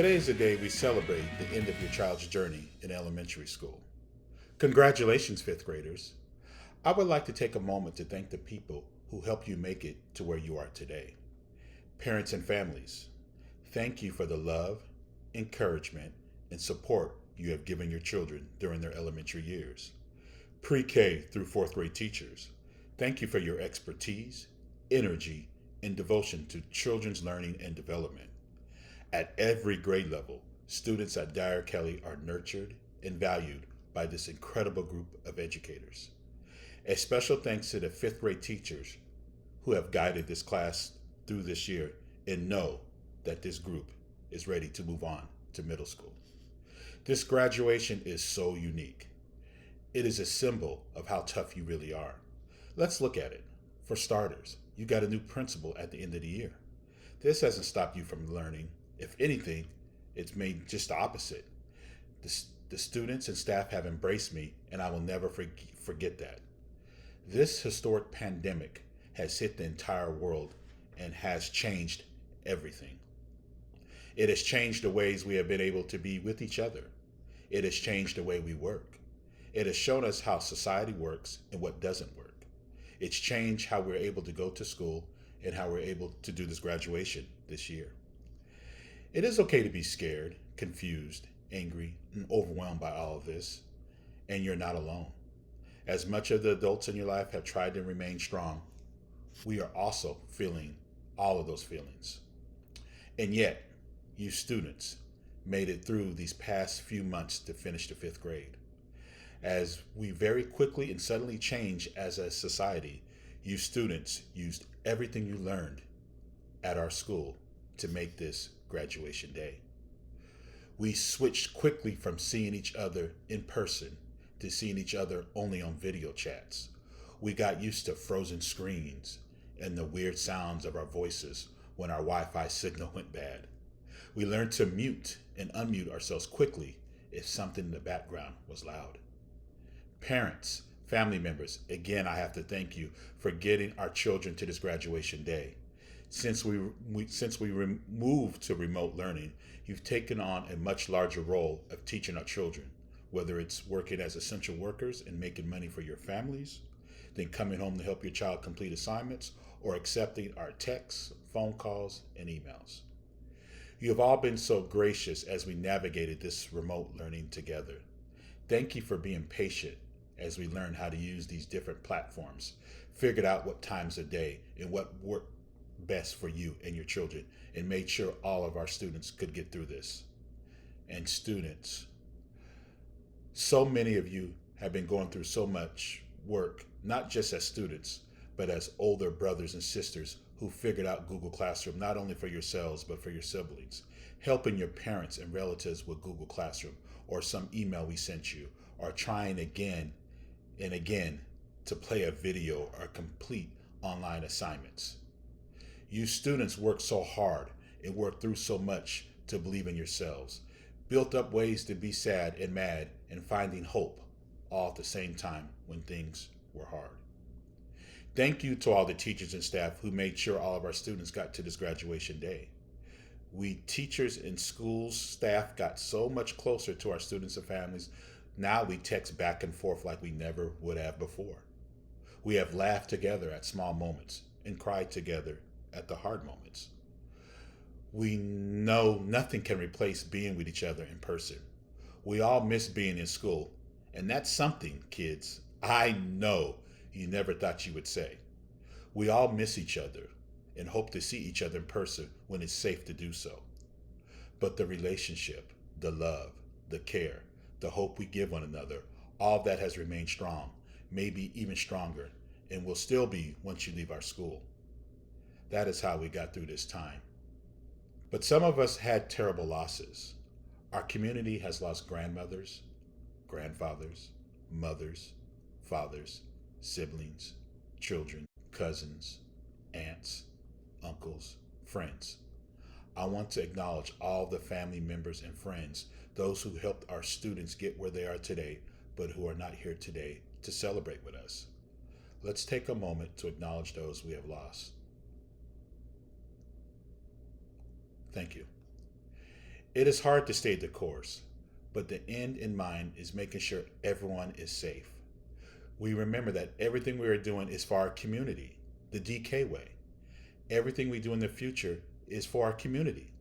Today is the day we celebrate the end of your child's journey in elementary school. Congratulations, fifth graders. I would like to take a moment to thank the people who helped you make it to where you are today. Parents and families, thank you for the love, encouragement, and support you have given your children during their elementary years. Pre K through fourth grade teachers, thank you for your expertise, energy, and devotion to children's learning and development. At every grade level, students at Dyer Kelly are nurtured and valued by this incredible group of educators. A special thanks to the fifth grade teachers who have guided this class through this year and know that this group is ready to move on to middle school. This graduation is so unique. It is a symbol of how tough you really are. Let's look at it. For starters, you got a new principal at the end of the year. This hasn't stopped you from learning. If anything, it's made just the opposite. The students and staff have embraced me, and I will never forget that. This historic pandemic has hit the entire world and has changed everything. It has changed the ways we have been able to be with each other. It has changed the way we work. It has shown us how society works and what doesn't work. It's changed how we're able to go to school and how we're able to do this graduation this year. It is okay to be scared, confused, angry, and overwhelmed by all of this, and you're not alone. As much of the adults in your life have tried to remain strong, we are also feeling all of those feelings. And yet, you students made it through these past few months to finish the fifth grade. As we very quickly and suddenly change as a society, you students used everything you learned at our school to make this graduation day. We switched quickly from seeing each other in person to seeing each other only on video chats. We got used to frozen screens and the weird sounds of our voices when our Wi-Fi signal went bad. We learned to mute and unmute ourselves quickly if something in the background was loud. Parents, family members, again, I have to thank you for getting our children to this graduation day. Since we moved to remote learning, you've taken on a much larger role of teaching our children, whether it's working as essential workers and making money for your families, then coming home to help your child complete assignments, or accepting our texts, phone calls, and emails. You have all been so gracious as we navigated this remote learning together. Thank you for being patient as we learned how to use these different platforms, figured out what times of day and what worked best for you and your children, and made sure all of our students could get through this. And students, so many of you have been going through so much work, not just as students, but as older brothers and sisters who figured out Google Classroom, not only for yourselves, but for your siblings, helping your parents and relatives with Google Classroom, or some email we sent you, or trying again and again to play a video or complete online assignments. You students worked so hard and worked through so much to believe in yourselves, built up ways to be sad and mad and finding hope all at the same time when things were hard. Thank you to all the teachers and staff who made sure all of our students got to this graduation day. We teachers and schools staff got so much closer to our students and families. Now we text back and forth like we never would have before. We have laughed together at small moments and cried together at the hard moments. We know nothing can replace being with each other in person. We all miss being in school, and that's something, kids, I know you never thought you would say. We all miss each other and hope to see each other in person when it's safe to do so. But the relationship, the love, the care, the hope we give one another, all that has remained strong, maybe even stronger, and will still be once you leave our school. That is how we got through this time. But some of us had terrible losses. Our community has lost grandmothers, grandfathers, mothers, fathers, siblings, children, cousins, aunts, uncles, friends. I want to acknowledge all the family members and friends, those who helped our students get where they are today, but who are not here today to celebrate with us. Let's take a moment to acknowledge those we have lost. Thank you. It is hard to stay the course, but the end in mind is making sure everyone is safe. We remember that everything we are doing is for our community, the DK way. Everything we do in the future is for our community.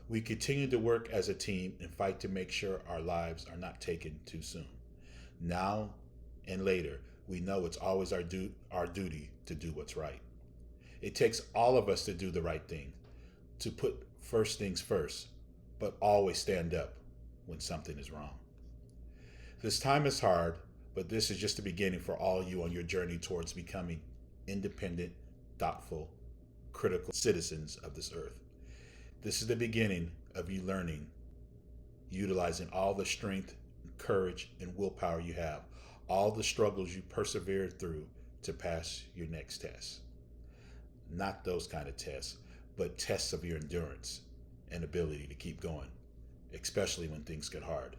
We continue to work as a team and fight to make sure our lives are not taken too soon. Now and later, we know it's always our duty to do what's right. It takes all of us to do the right thing, to put first things first, but always stand up when something is wrong. This time is hard, but this is just the beginning for all you on your journey towards becoming independent, thoughtful, critical citizens of this earth. This is the beginning of you learning, utilizing all the strength, courage, and willpower you have, all the struggles you persevered through to pass your next test. Not those kind of tests, but tests of your endurance and ability to keep going, especially when things get hard.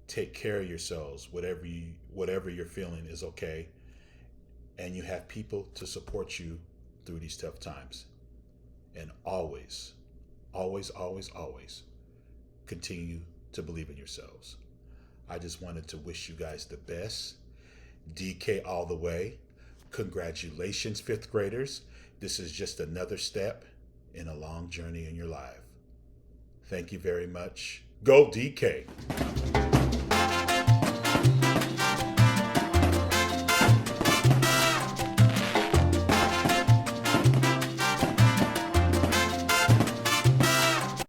Take care of yourselves. Whatever you're feeling is okay, and you have people to support you through these tough times. And always, always, always, always continue to believe in yourselves. I just wanted to wish you guys the best. DK all the way. Congratulations, fifth graders. This is just another step in a long journey in your life. Thank you very much. Go DK.